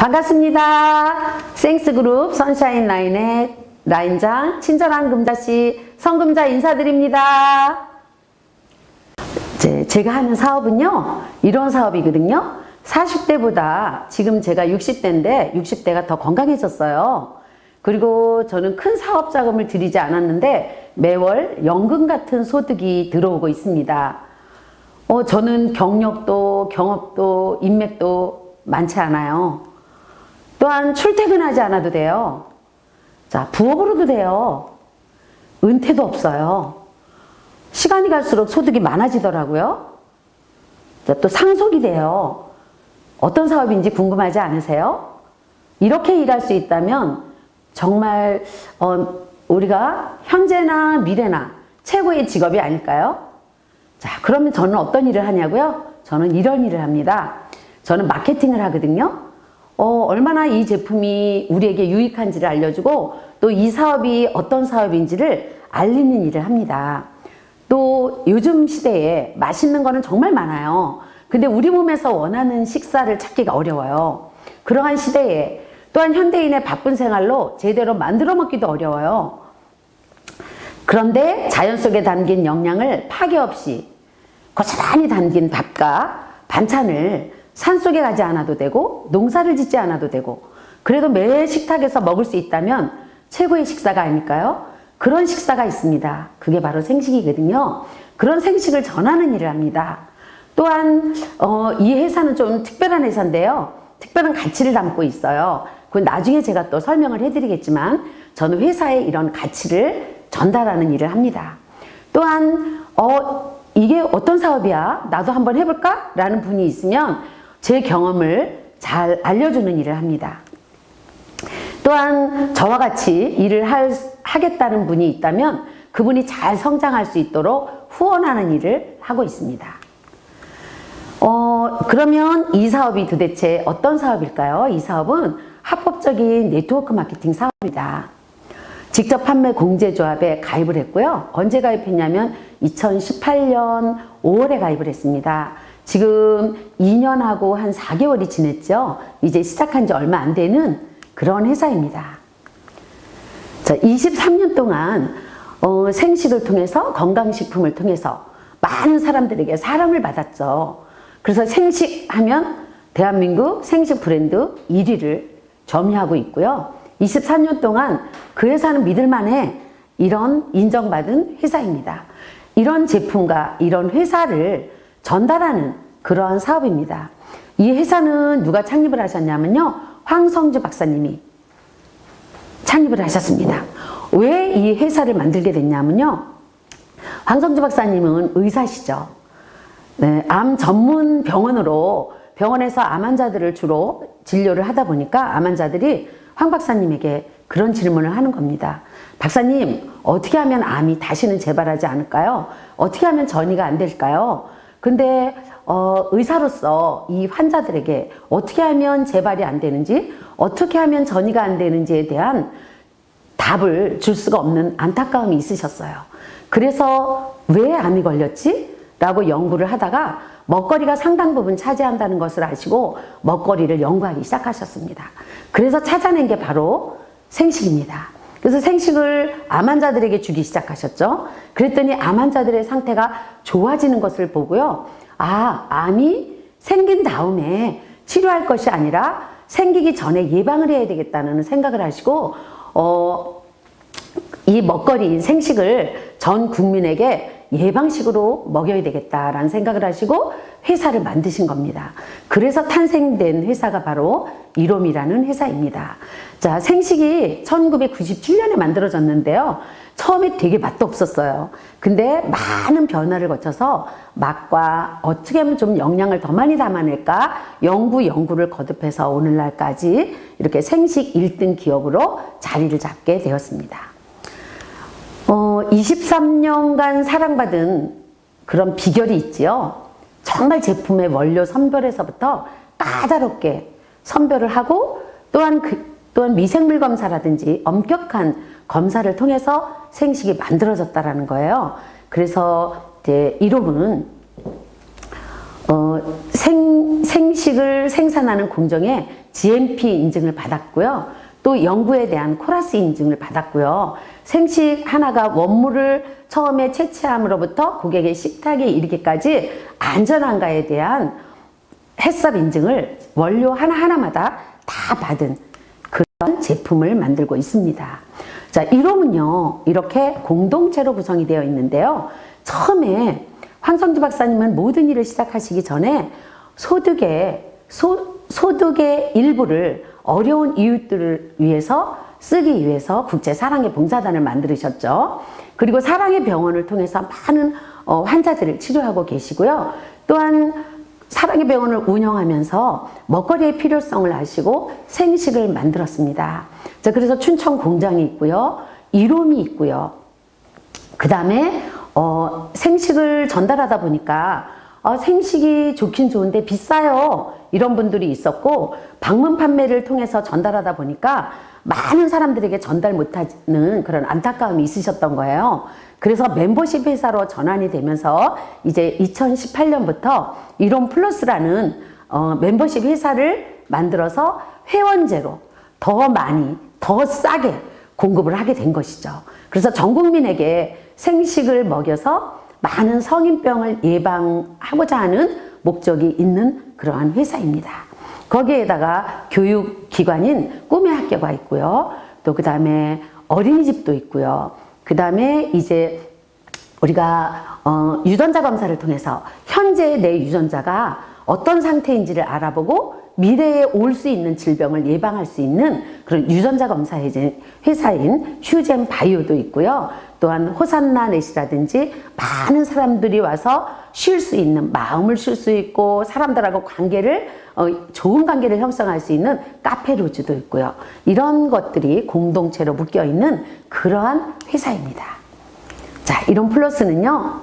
반갑습니다. 생스그룹 선샤인 라인의 라인장 친절한 금자씨 성금자 인사드립니다. 제가 하는 사업은요, 이런 사업이거든요. 40대보다 지금 제가 60대인데 60대가 더 건강해졌어요. 그리고 저는 큰 사업 자금을 들이지 않았는데 매월 연금 같은 소득이 들어오고 있습니다. 저는 경력도 경업도 인맥도 많지 않아요. 또한 출퇴근하지 않아도 돼요. 자, 부업으로도 돼요. 은퇴도 없어요. 시간이 갈수록 소득이 많아지더라고요. 자, 또 상속이 돼요. 어떤 사업인지 궁금하지 않으세요? 이렇게 일할 수 있다면 정말 우리가 현재나 미래나 최고의 직업이 아닐까요? 자, 그러면 저는 어떤 일을 하냐고요? 저는 이런 일을 합니다. 저는 마케팅을 하거든요. 얼마나 이 제품이 우리에게 유익한지를 알려주고 또 이 사업이 어떤 사업인지를 알리는 일을 합니다. 또 요즘 시대에 맛있는 거는 정말 많아요. 근데 우리 몸에서 원하는 식사를 찾기가 어려워요. 그러한 시대에 또한 현대인의 바쁜 생활로 제대로 만들어 먹기도 어려워요. 그런데 자연 속에 담긴 영양을 파괴 없이 고스란히 담긴 밥과 반찬을 산속에 가지 않아도 되고 농사를 짓지 않아도 되고 그래도 매 식탁에서 먹을 수 있다면 최고의 식사가 아닐까요? 그런 식사가 있습니다. 그게 바로 생식이거든요. 그런 생식을 전하는 일을 합니다. 또한 이 회사는 좀 특별한 회사인데요. 특별한 가치를 담고 있어요. 그건 나중에 제가 또 설명을 해드리겠지만 저는 회사에 이런 가치를 전달하는 일을 합니다. 또한 이게 어떤 사업이야? 나도 한번 해볼까? 라는 분이 있으면 제 경험을 잘 알려주는 일을 합니다. 또한 저와 같이 일을 하겠다는 분이 있다면 그분이 잘 성장할 수 있도록 후원하는 일을 하고 있습니다. 그러면 이 사업이 도대체 어떤 사업일까요? 이 사업은 합법적인 네트워크 마케팅 사업입니다. 직접 판매 공제조합에 가입을 했고요. 언제 가입했냐면 2018년 5월에 가입을 했습니다. 지금 2년하고 한 4개월이 지났죠. 이제 시작한 지 얼마 안 되는 그런 회사입니다. 자, 23년 동안 생식을 통해서 건강식품을 통해서 많은 사람들에게 사랑을 받았죠. 그래서 생식하면 대한민국 생식 브랜드 1위를 점유하고 있고요. 24년 동안 그 회사는 믿을만해 이런 인정받은 회사입니다. 이런 제품과 이런 회사를 전달하는 그러한 사업입니다. 이 회사는 누가 창립을 하셨냐면요. 황성주 박사님이 창립을 하셨습니다. 왜 이 회사를 만들게 됐냐면요. 황성주 박사님은 의사시죠. 네, 암 전문 병원에서 암 환자들을 주로 진료를 하다 보니까 암 환자들이 황 박사님에게 그런 질문을 하는 겁니다. 박사님, 어떻게 하면 암이 다시는 재발하지 않을까요? 어떻게 하면 전이가 안 될까요? 근데 의사로서 이 환자들에게 어떻게 하면 재발이 안 되는지, 어떻게 하면 전이가 안 되는지에 대한 답을 줄 수가 없는 안타까움이 있으셨어요. 그래서 왜 암이 걸렸지? 라고 연구를 하다가 먹거리가 상당 부분 차지한다는 것을 아시고 먹거리를 연구하기 시작하셨습니다. 그래서 찾아낸 게 바로 생식입니다. 그래서 생식을 암 환자들에게 주기 시작하셨죠. 그랬더니 암 환자들의 상태가 좋아지는 것을 보고요. 아, 암이 생긴 다음에 치료할 것이 아니라 생기기 전에 예방을 해야 되겠다는 생각을 하시고 이 먹거리인 생식을 전 국민에게 예방식으로 먹여야 되겠다라는 생각을 하시고 회사를 만드신 겁니다. 그래서 탄생된 회사가 바로 이롬이라는 회사입니다. 자, 생식이 1997년에 만들어졌는데요. 처음에 되게 맛도 없었어요. 근데 많은 변화를 거쳐서 맛과 어떻게 하면 좀 영양을 더 많이 담아낼까 연구를 거듭해서 오늘날까지 이렇게 생식 1등 기업으로 자리를 잡게 되었습니다. 23년간 사랑받은 그런 비결이 있지요. 정말 제품의 원료 선별에서부터 까다롭게 선별을 하고 또한 미생물 검사라든지 엄격한 검사를 통해서 생식이 만들어졌다라는 거예요. 그래서 이제 이름은 생식을 생산하는 공정에 GMP 인증을 받았고요. 또 연구에 대한 코라스 인증을 받았고요. 생식 하나가 원물을 처음에 채취함으로부터 고객의 식탁에 이르기까지 안전한가에 대한 해썹 인증을 원료 하나하나마다 다 받은 그런 제품을 만들고 있습니다. 자, 이름은요, 이렇게 공동체로 구성이 되어 있는데요. 처음에 황성주 박사님은 모든 일을 시작하시기 전에 소득의 일부를 어려운 이웃들을 위해서 쓰기 위해서 국제 사랑의 봉사단을 만드셨죠. 그리고 사랑의 병원을 통해서 많은 환자들을 치료하고 계시고요. 또한 사랑의 병원을 운영하면서 먹거리의 필요성을 아시고 생식을 만들었습니다. 자, 그래서 춘천 공장이 있고요. 이롬이 있고요. 그 다음에 생식을 전달하다 보니까 생식이 좋긴 좋은데 비싸요. 이런 분들이 있었고, 방문 판매를 통해서 전달하다 보니까 많은 사람들에게 전달 못하는 그런 안타까움이 있으셨던 거예요. 그래서 멤버십 회사로 전환이 되면서 이제 2018년부터 이론 플러스라는 멤버십 회사를 만들어서 회원제로 더 많이, 더 싸게 공급을 하게 된 것이죠. 그래서 전 국민에게 생식을 먹여서 많은 성인병을 예방하고자 하는 목적이 있는 그러한 회사입니다. 거기에다가 교육기관인 꿈의 학교가 있고요. 또 그 다음에 어린이집도 있고요. 그 다음에 이제 우리가 유전자 검사를 통해서 현재 내 유전자가 어떤 상태인지를 알아보고 미래에 올 수 있는 질병을 예방할 수 있는 그런 유전자 검사 회사인 휴젠 바이오도 있고요. 또한 호산나 넷이라든지 많은 사람들이 와서 쉴 수 있는, 마음을 쉴 수 있고 사람들하고 좋은 관계를 형성할 수 있는 카페로즈도 있고요. 이런 것들이 공동체로 묶여 있는 그러한 회사입니다. 자, 이론 플러스는요,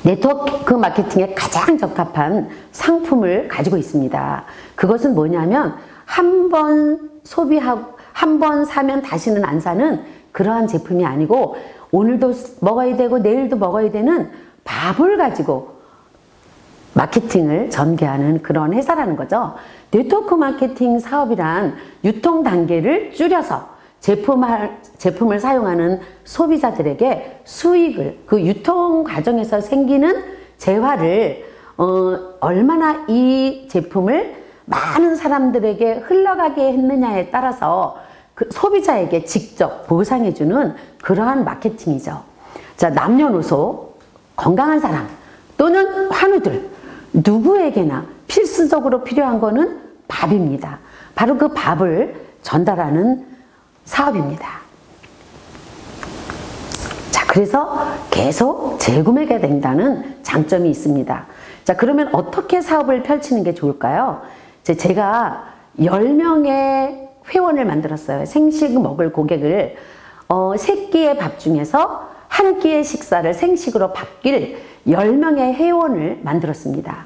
네트워크 마케팅에 가장 적합한 상품을 가지고 있습니다. 그것은 뭐냐면 한 번 소비하고 한 번 사면 다시는 안 사는 그러한 제품이 아니고, 오늘도 먹어야 되고 내일도 먹어야 되는 밥을 가지고 마케팅을 전개하는 그런 회사라는 거죠. 네트워크 마케팅 사업이란 유통 단계를 줄여서 제품을 사용하는 소비자들에게 수익을, 그 유통 과정에서 생기는 재화를 얼마나 이 제품을 많은 사람들에게 흘러가게 했느냐에 따라서 그 소비자에게 직접 보상해주는 그러한 마케팅이죠. 자, 남녀노소, 건강한 사람 또는 환우들 누구에게나 필수적으로 필요한 거는 밥입니다. 바로 그 밥을 전달하는 사업입니다. 자, 그래서 계속 재구매가 된다는 장점이 있습니다. 자, 그러면 어떻게 사업을 펼치는 게 좋을까요? 제가 10명의 회원을 만들었어요. 생식 먹을 고객을 3끼의 밥 중에서 한 끼의 식사를 생식으로 바뀔 10명의 회원을 만들었습니다.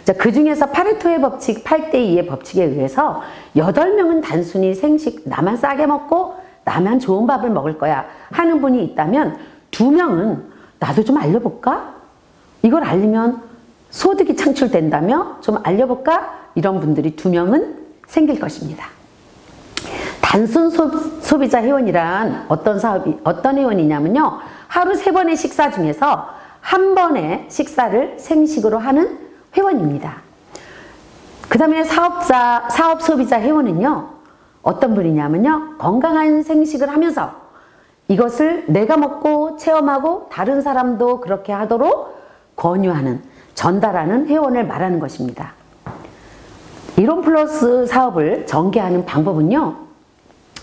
자, 그 중에서 파레토의 법칙 8대2의 법칙에 의해서 8명은 단순히 생식, 나만 싸게 먹고 나만 좋은 밥을 먹을 거야 하는 분이 있다면, 2명은 나도 좀 알려볼까? 이걸 알리면 소득이 창출된다며 좀 알려볼까? 이런 분들이 2명은 생길 것입니다. 단순 소비자 회원이란 어떤 회원이냐면요, 하루 3번의 식사 중에서 한 번의 식사를 생식으로 하는 회원입니다. 그 다음에 사업 소비자 회원은요, 어떤 분이냐면요, 건강한 생식을 하면서 이것을 내가 먹고 체험하고 다른 사람도 그렇게 하도록 권유하는, 전달하는 회원을 말하는 것입니다. 이론 플러스 사업을 전개하는 방법은요,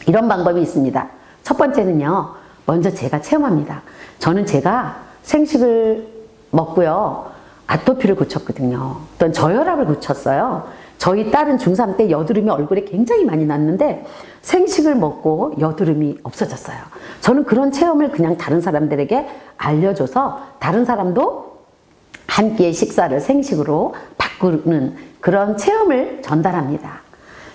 이런 방법이 있습니다. 첫 번째는요, 먼저 제가 체험합니다. 제가 생식을 먹고요, 아토피를 고쳤거든요. 또 저혈압을 고쳤어요. 저희 딸은 중3 때 여드름이 얼굴에 굉장히 많이 났는데 생식을 먹고 여드름이 없어졌어요. 저는 그런 체험을 그냥 다른 사람들에게 알려줘서 다른 사람도 한 끼의 식사를 생식으로 바꾸는 그런 체험을 전달합니다.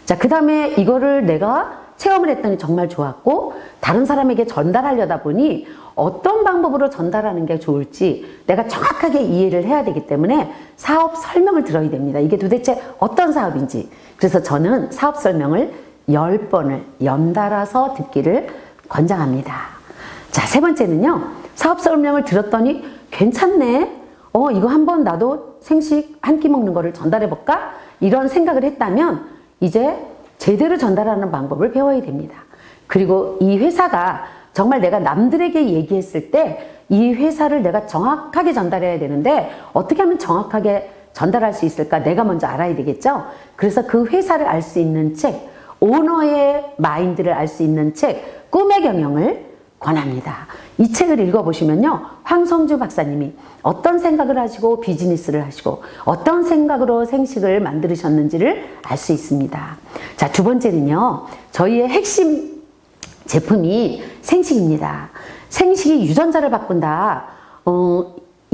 자, 그 다음에 이거를 내가 체험을 했더니 정말 좋았고 다른 사람에게 전달하려다 보니 어떤 방법으로 전달하는 게 좋을지 내가 정확하게 이해를 해야 되기 때문에 사업 설명을 들어야 됩니다. 이게 도대체 어떤 사업인지. 그래서 저는 사업 설명을 10번을 연달아서 듣기를 권장합니다. 자, 세 번째는요. 사업 설명을 들었더니 괜찮네. 이거 한번 나도 생식 한 끼 먹는 거를 전달해 볼까? 이런 생각을 했다면 이제 제대로 전달하는 방법을 배워야 됩니다. 그리고 이 회사가 정말 내가 남들에게 얘기했을 때 이 회사를 내가 정확하게 전달해야 되는데 어떻게 하면 정확하게 전달할 수 있을까? 내가 먼저 알아야 되겠죠? 그래서 그 회사를 알 수 있는 책, 오너의 마인드를 알 수 있는 책, 꿈의 경영을 권합니다. 이 책을 읽어보시면요. 황성주 박사님이 어떤 생각을 하시고 비즈니스를 하시고 어떤 생각으로 생식을 만드셨는지를 알 수 있습니다. 자, 두 번째는요. 저희의 핵심 제품이 생식입니다. 생식이 유전자를 바꾼다.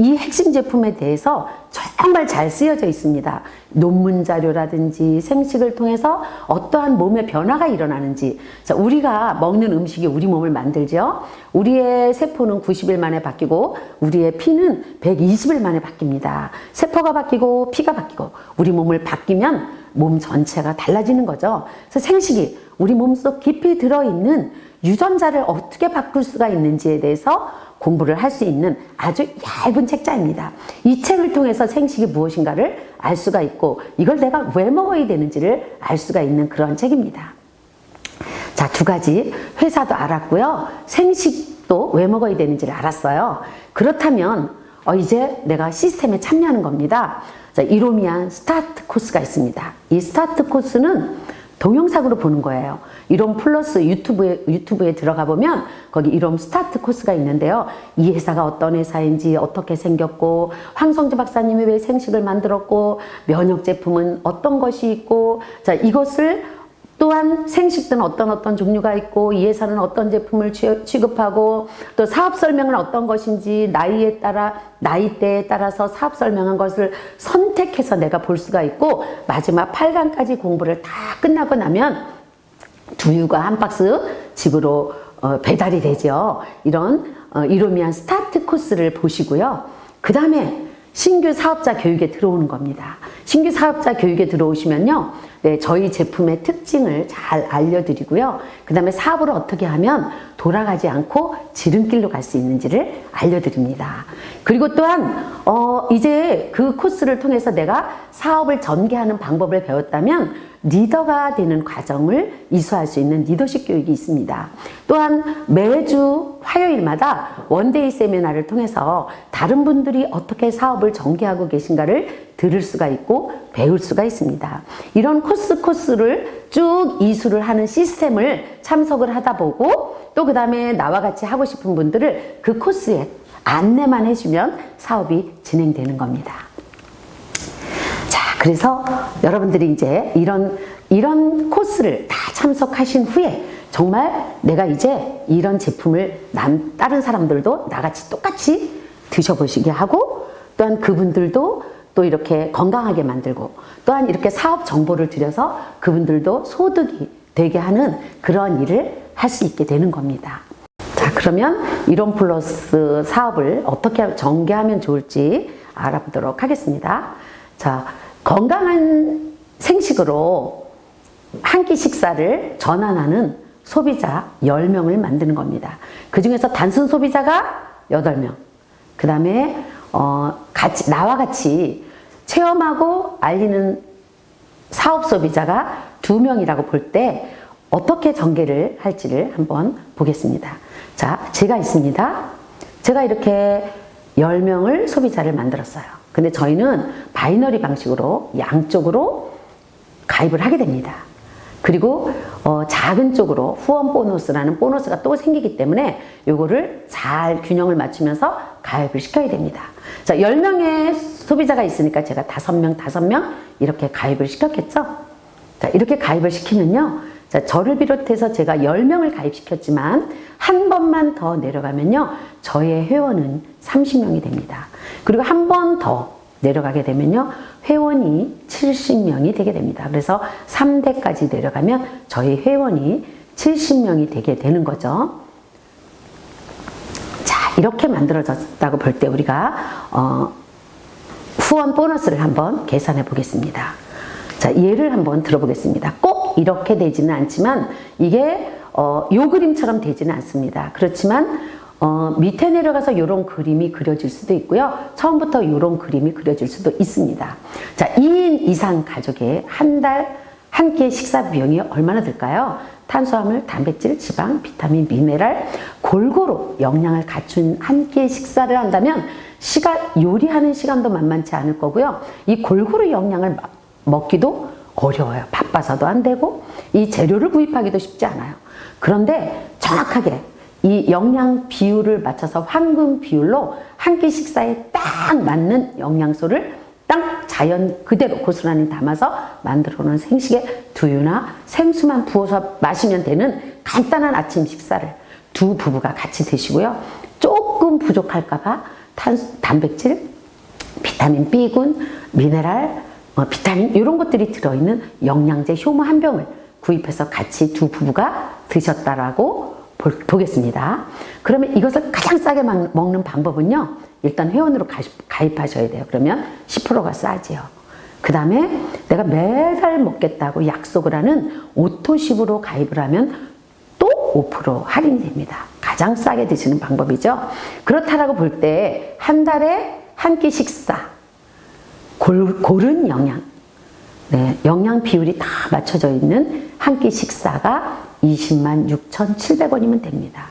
이 핵심 제품에 대해서 정말 잘 쓰여져 있습니다. 논문 자료라든지 생식을 통해서 어떠한 몸의 변화가 일어나는지. 자, 우리가 먹는 음식이 우리 몸을 만들죠. 우리의 세포는 90일 만에 바뀌고 우리의 피는 120일 만에 바뀝니다. 세포가 바뀌고 피가 바뀌고 우리 몸을 바뀌면 몸 전체가 달라지는 거죠. 그래서 생식이 우리 몸속 깊이 들어있는 유전자를 어떻게 바꿀 수가 있는지에 대해서 공부를 할 수 있는 아주 얇은 책자입니다. 이 책을 통해서 생식이 무엇인가를 알 수가 있고 이걸 내가 왜 먹어야 되는지를 알 수가 있는 그런 책입니다. 자, 두 가지 회사도 알았고요. 생식도 왜 먹어야 되는지를 알았어요. 그렇다면 이제 내가 시스템에 참여하는 겁니다. 자, 이로미안 스타트 코스가 있습니다. 이 스타트 코스는 동영상으로 보는 거예요. 이롬 플러스 유튜브에 들어가 보면 거기 이롬 스타트 코스가 있는데요. 이 회사가 어떤 회사인지 어떻게 생겼고 황성주 박사님이 왜 생식을 만들었고 면역 제품은 어떤 것이 있고 자, 이것을 또한 생식들은 어떤 종류가 있고 이 회사는 어떤 제품을 취급하고 또 사업 설명은 어떤 것인지 나이대에 따라서 사업 설명한 것을 선택해서 내가 볼 수가 있고 마지막 8강까지 공부를 다 끝나고 나면 두유가 한 박스 집으로 배달이 되죠. 이런 이로미안 스타트 코스를 보시고요. 그 다음에 신규 사업자 교육에 들어오는 겁니다. 신규 사업자 교육에 들어오시면요. 네, 저희 제품의 특징을 잘 알려드리고요. 그 다음에 사업을 어떻게 하면 돌아가지 않고 지름길로 갈 수 있는지를 알려드립니다. 그리고 또한 이제 그 코스를 통해서 내가 사업을 전개하는 방법을 배웠다면 리더가 되는 과정을 이수할 수 있는 리더십 교육이 있습니다. 또한 매주 화요일마다 원데이 세미나를 통해서 다른 분들이 어떻게 사업을 전개하고 계신가를 들을 수가 있고 배울 수가 있습니다. 이런 코스를 쭉 이수를 하는 시스템을 참석을 하다 보고 또 그 다음에 나와 같이 하고 싶은 분들을 그 코스에 안내만 해주면 사업이 진행되는 겁니다. 자, 그래서 여러분들이 이제 이런 코스를 다 참석하신 후에 정말 내가 이제 이런 제품을 다른 사람들도 나같이 똑같이 드셔보시게 하고 또한 그분들도 또 이렇게 건강하게 만들고 또한 이렇게 사업 정보를 드려서 그분들도 소득이 되게 하는 그런 일을 할 수 있게 되는 겁니다. 자, 그러면 이론 플러스 사업을 어떻게 전개하면 좋을지 알아보도록 하겠습니다. 자, 건강한 생식으로 한 끼 식사를 전환하는 소비자 10명을 만드는 겁니다. 그 중에서 단순 소비자가 8명. 그 다음에 나와 같이 체험하고 알리는 사업 소비자가 2명이라고 볼 때 어떻게 전개를 할지를 한번 보겠습니다. 자, 제가 있습니다. 제가 이렇게 10명을 소비자를 만들었어요. 근데 저희는 바이너리 방식으로 양쪽으로 가입을 하게 됩니다. 그리고 작은 쪽으로 후원 보너스라는 보너스가 또 생기기 때문에 요거를 잘 균형을 맞추면서 가입을 시켜야 됩니다. 자, 10명의 소비자가 있으니까 제가 5명 이렇게 가입을 시켰겠죠? 자, 이렇게 가입을 시키면요. 자, 저를 비롯해서 제가 10명을 가입시켰지만 한 번만 더 내려가면요. 저의 회원은 30명이 됩니다. 그리고 한 번 더 내려가게 되면요. 회원이 70명이 되게 됩니다. 그래서 3대까지 내려가면 저희 회원이 70명이 되게 되는 거죠. 자, 이렇게 만들어졌다고 볼 때 우리가 후원 보너스를 한번 계산해 보겠습니다. 자, 예를 한번 들어보겠습니다. 꼭 이렇게 되지는 않지만 이게 요 그림처럼 되지는 않습니다. 그렇지만 밑에 내려가서 이런 그림이 그려질 수도 있고요. 처음부터 이런 그림이 그려질 수도 있습니다. 자, 2인 이상 가족의 한 달 한 끼의 식사 비용이 얼마나 들까요? 탄수화물, 단백질, 지방, 비타민, 미네랄 골고루 영양을 갖춘 한 끼의 식사를 한다면 요리하는 시간도 만만치 않을 거고요. 이 골고루 영양을 먹기도 어려워요. 바빠서도 안 되고 이 재료를 구입하기도 쉽지 않아요. 그런데 정확하게 이 영양 비율을 맞춰서 황금 비율로 한 끼 식사에 딱 맞는 영양소를 딱 자연 그대로 고스란히 담아서 만들어 놓은 생식에 두유나 생수만 부어서 마시면 되는 간단한 아침 식사를 두 부부가 같이 드시고요. 조금 부족할까봐 단백질, 비타민 B군, 미네랄, 비타민 이런 것들이 들어있는 영양제 효모 한 병을 구입해서 같이 두 부부가 드셨다라고 보겠습니다. 그러면 이것을 가장 싸게 먹는 방법은요. 일단 회원으로 가입하셔야 돼요. 그러면 10%가 싸지요. 그 다음에 내가 매달 먹겠다고 약속을 하는 오토십으로 가입을 하면 또 5% 할인이 됩니다. 가장 싸게 드시는 방법이죠. 그렇다라고 볼 때 한 달에 한 끼 식사 고른 영양, 영양 비율이 다 맞춰져 있는 한 끼 식사가 20만 6,700원이면 됩니다.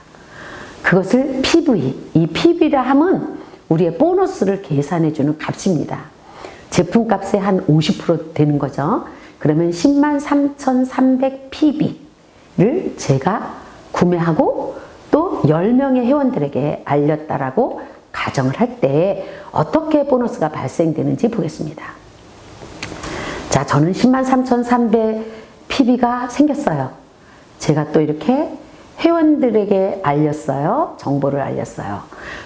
그것을 PV, 이 PV라 함은 우리의 보너스를 계산해주는 값입니다. 제품값의 한 50% 되는 거죠. 그러면 10만 3,300 PV를 제가 구매하고 또 10명의 회원들에게 알렸다라고 가정을 할 때 어떻게 보너스가 발생되는지 보겠습니다. 자, 저는 10만 3,300 PV가 생겼어요. 제가 또 이렇게 회원들에게 알렸어요. 정보를 알렸어요.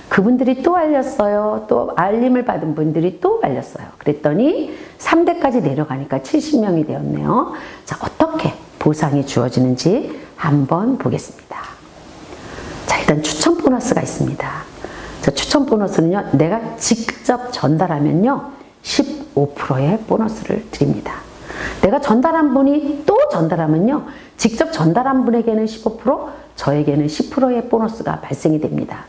그분들이 또 알렸어요. 또 알림을 받은 분들이 또 알렸어요. 그랬더니 3대까지 내려가니까 70명이 되었네요. 자, 어떻게 보상이 주어지는지 한번 보겠습니다. 자, 일단 추천 보너스가 있습니다. 자, 추천 보너스는요, 내가 직접 전달하면요, 15%의 보너스를 드립니다. 내가 전달한 분이 또 전달하면요, 직접 전달한 분에게는 15%, 저에게는 10%의 보너스가 발생이 됩니다.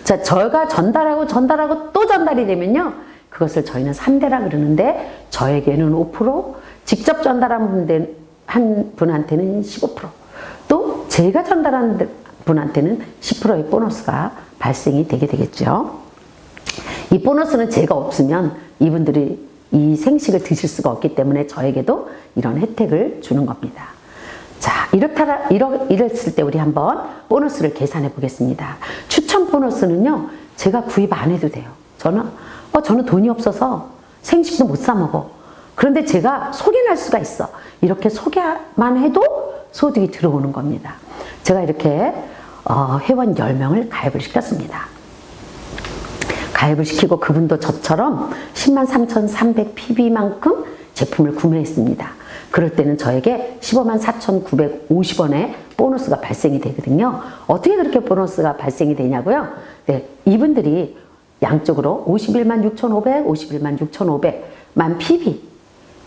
자, 저가 전달하고 또 전달이 되면요, 그것을 저희는 3대라 그러는데, 저에게는 5%, 직접 전달한 분한테는 15%, 또 제가 전달한 분한테는 10%의 보너스가 발생이 되게 되겠죠. 이 보너스는 제가 없으면 이분들이 이 생식을 드실 수가 없기 때문에 저에게도 이런 혜택을 주는 겁니다. 자, 이랬을 때 우리 한번 보너스를 계산해 보겠습니다. 추천 보너스는요, 제가 구입 안 해도 돼요. 저는 돈이 없어서 생식도 못 사 먹어. 그런데 제가 소개할 수가 있어. 이렇게 소개만 해도 소득이 들어오는 겁니다. 제가 이렇게 회원 10명을 가입을 시켰습니다. 가입을 시키고 그분도 저처럼 10만 3,300 PB만큼 제품을 구매했습니다. 그럴 때는 저에게 15만 4,950원의 보너스가 발생이 되거든요. 어떻게 그렇게 보너스가 발생이 되냐고요? 네, 이분들이 양쪽으로 51만 6,500, 51만 6,500만 PB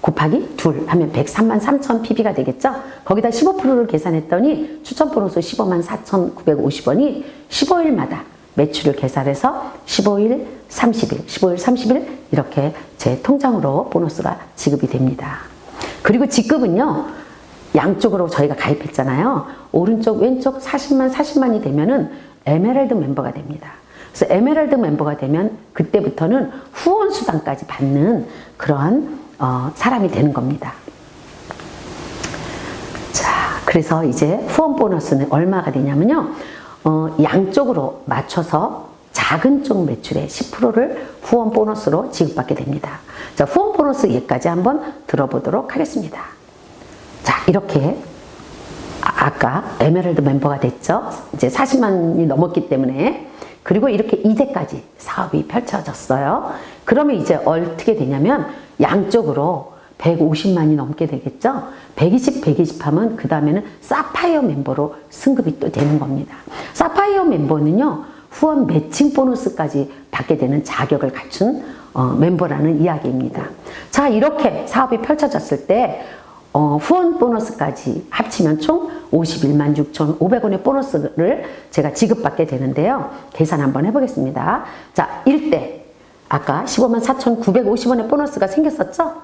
곱하기 2 하면 103만 3천 PB가 되겠죠? 거기다 15%를 계산했더니 추천 보너스 15만 4,950원이 15일마다 매출을 계산해서 15일, 30일, 15일, 30일 이렇게 제 통장으로 보너스가 지급이 됩니다. 그리고 직급은요, 양쪽으로 저희가 가입했잖아요. 오른쪽, 왼쪽 40만이 되면은 에메랄드 멤버가 됩니다. 그래서 에메랄드 멤버가 되면 그때부터는 후원 수당까지 받는 그러한 사람이 되는 겁니다. 자, 그래서 이제 후원 보너스는 얼마가 되냐면요, 양쪽으로 맞춰서 작은 쪽 매출의 10%를 후원 보너스로 지급받게 됩니다. 자, 후원 보너스 예까지 한번 들어보도록 하겠습니다. 자, 이렇게 아까 에메랄드 멤버가 됐죠. 이제 40만이 넘었기 때문에. 그리고 이렇게 2대까지 사업이 펼쳐졌어요. 그러면 이제 어떻게 되냐면 양쪽으로 150만이 넘게 되겠죠. 120, 120 하면 그 다음에는 사파이어 멤버로 승급이 또 되는 겁니다. 사파이어 멤버는요, 후원 매칭 보너스까지 받게 되는 자격을 갖춘 멤버라는 이야기입니다. 자, 이렇게 사업이 펼쳐졌을 때 후원 보너스까지 합치면 총 51만 6,500원의 보너스를 제가 지급받게 되는데요. 계산 한번 해보겠습니다. 자, 1대 아까 15만 4,950원의 보너스가 생겼었죠?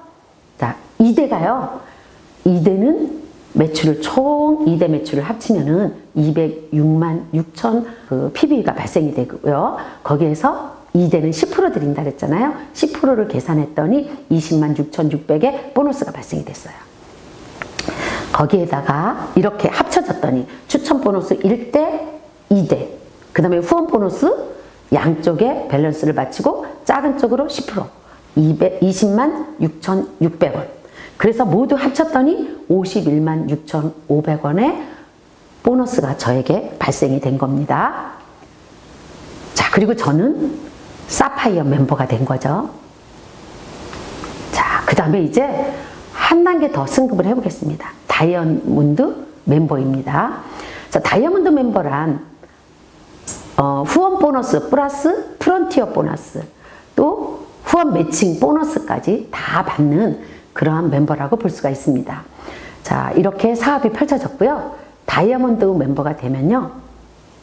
자, 2대가요. 2대는 매출을 총 2대 매출을 합치면은 206만 6천 그 PB가 발생이 되고요. 거기에서 2대는 10% 드린다 그랬잖아요. 10%를 계산했더니 20만 6,600의 보너스가 발생이 됐어요. 거기에다가 이렇게 합쳐졌더니 추천 보너스 1대, 2대, 그 다음에 후원 보너스 양쪽에 밸런스를 맞추고 작은 쪽으로 10%, 20만 6,600원. 그래서 모두 합쳤더니 51만 6,500원의 보너스가 저에게 발생이 된 겁니다. 자, 그리고 저는 사파이어 멤버가 된 거죠. 자, 그 다음에 이제 한 단계 더 승급을 해보겠습니다. 다이아몬드 멤버입니다. 자, 다이아몬드 멤버란 후원 보너스 플러스 프론티어 보너스 또 후원 매칭 보너스까지 다 받는 그러한 멤버라고 볼 수가 있습니다. 자, 이렇게 사업이 펼쳐졌고요. 다이아몬드 멤버가 되면요.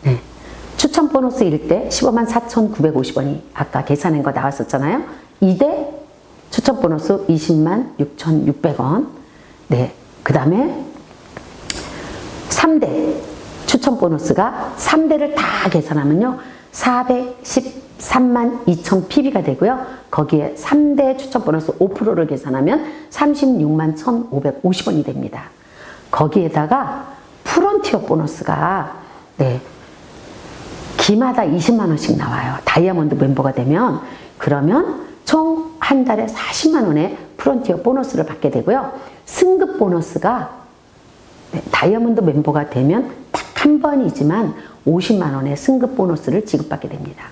네, 추천 보너스 1대 15만 4,950원이 아까 계산한 거 나왔었잖아요. 2대 추천 보너스 20만 6,600원. 네, 그 다음에 3대 추천 보너스가 3대를 다 계산하면요. 413만 2천 PB가 되고요. 거기에 3대 추천 보너스 5%를 계산하면 36만 1,550원이 됩니다. 거기에다가 프론티어 보너스가 네, 기마다 20만 원씩 나와요. 다이아몬드 멤버가 되면 그러면 총 한 달에 40만 원의 프론티어 보너스를 받게 되고요. 승급 보너스가 네, 다이아몬드 멤버가 되면 딱 한 번이지만 50만 원의 승급 보너스를 지급받게 됩니다.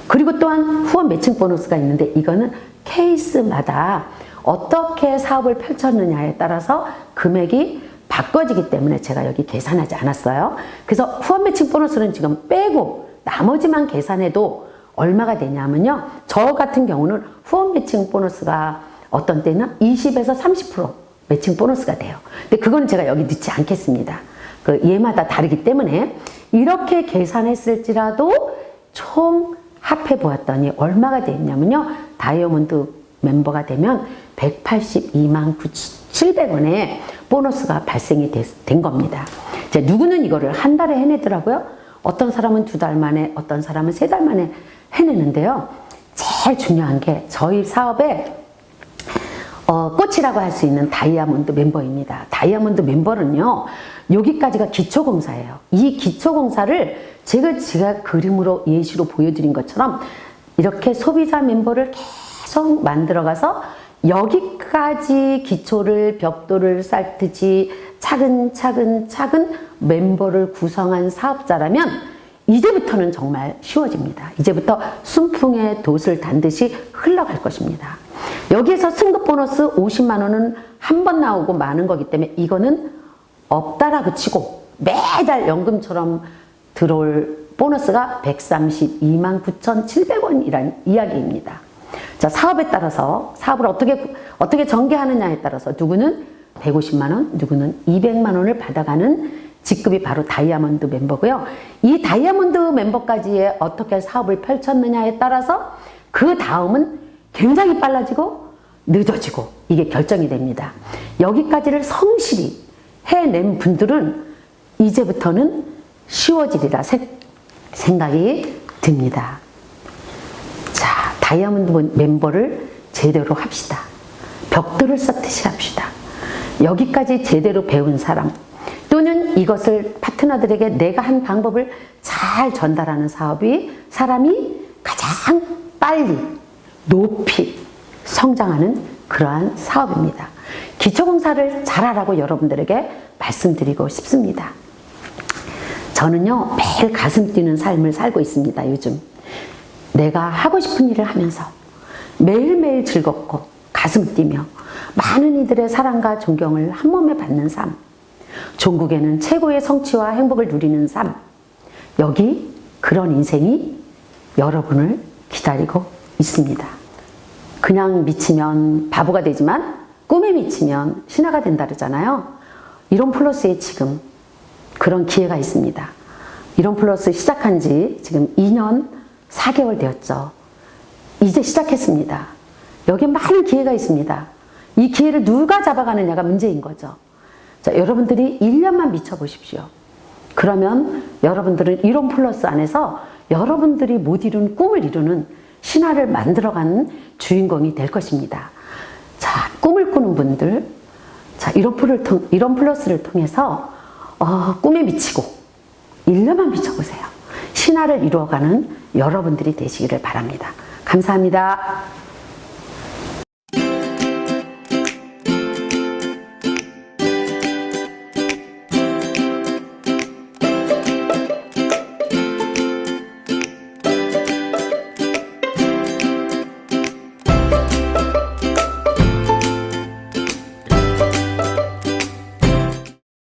그리고 또한 후원 매칭 보너스가 있는데 이거는 케이스마다 어떻게 사업을 펼쳤느냐에 따라서 금액이 바꿔지기 때문에 제가 여기 계산하지 않았어요. 그래서 후원 매칭 보너스는 지금 빼고 나머지만 계산해도 얼마가 되냐면요. 저 같은 경우는 후원 매칭 보너스가 어떤 때는 20에서 30% 매칭 보너스가 돼요. 근데 그건 제가 여기 넣지 않겠습니다. 그 얘마다 다르기 때문에 이렇게 계산했을지라도 총 합해 보았더니 얼마가 되었냐면요. 다이아몬드 멤버가 되면 182만 9,700원의 보너스가 발생이 된 겁니다. 이제 누구는 이거를 한 달에 해내더라고요. 어떤 사람은 2달 만에, 어떤 사람은 3달 만에 해내는데요. 제일 중요한 게 저희 사업의 꽃이라고 할 수 있는 다이아몬드 멤버입니다. 다이아몬드 멤버는요, 여기까지가 기초공사예요. 이 기초공사를 제가 그림으로 예시로 보여드린 것처럼 이렇게 소비자 멤버를 계속 만들어가서 여기까지 기초를 벽돌을 쌓듯이 차근차근 멤버를 구성한 사업자라면 이제부터는 정말 쉬워집니다. 이제부터 순풍의 돛을 단듯이 흘러갈 것입니다. 여기에서 승급 보너스 50만 원은 한 번 나오고 마는 거기 때문에 이거는 없다라고 치고 매달 연금처럼 들어올 보너스가 132만 9,700원이라는 이야기입니다. 자, 사업에 따라서 사업을 어떻게 전개하느냐에 따라서 누구는 150만 원, 누구는 200만 원을 받아가는 직급이 바로 다이아몬드 멤버고요. 이 다이아몬드 멤버까지의 어떻게 사업을 펼쳤느냐에 따라서 그 다음은 굉장히 빨라지고 늦어지고 이게 결정이 됩니다. 여기까지를 성실히 해낸 분들은 이제부터는 쉬워지리라 생각이 듭니다. 자, 다이아몬드 멤버를 제대로 합시다. 벽돌을 쌓듯이 합시다. 여기까지 제대로 배운 사람 또는 이것을 파트너들에게 내가 한 방법을 잘 전달하는 사람이 가장 빨리 높이 성장하는 그러한 사업입니다. 기초공사를 잘하라고 여러분들에게 말씀드리고 싶습니다. 저는요, 매일 가슴 뛰는 삶을 살고 있습니다. 요즘 내가 하고 싶은 일을 하면서 매일매일 즐겁고 가슴 뛰며 많은 이들의 사랑과 존경을 한 몸에 받는 삶, 종국에는 최고의 성취와 행복을 누리는 삶, 여기 그런 인생이 여러분을 기다리고 있습니다. 그냥 미치면 바보가 되지만 꿈에 미치면 신화가 된다 그러잖아요. 이론 플러스에 지금 그런 기회가 있습니다. 이론 플러스 시작한 지 지금 2년 4개월 되었죠. 이제 시작했습니다. 여기 많은 기회가 있습니다. 이 기회를 누가 잡아가느냐가 문제인 거죠. 자, 여러분들이 1년만 미쳐보십시오. 그러면 여러분들은 이론 플러스 안에서 여러분들이 못 이룬 꿈을 이루는 신화를 만들어가는 주인공이 될 것입니다. 자, 꿈을 꾸는 분들, 자, 이론 플러스를 통해서 꿈에 미치고 1년만 미쳐보세요. 신화를 이루어가는 여러분들이 되시기를 바랍니다. 감사합니다.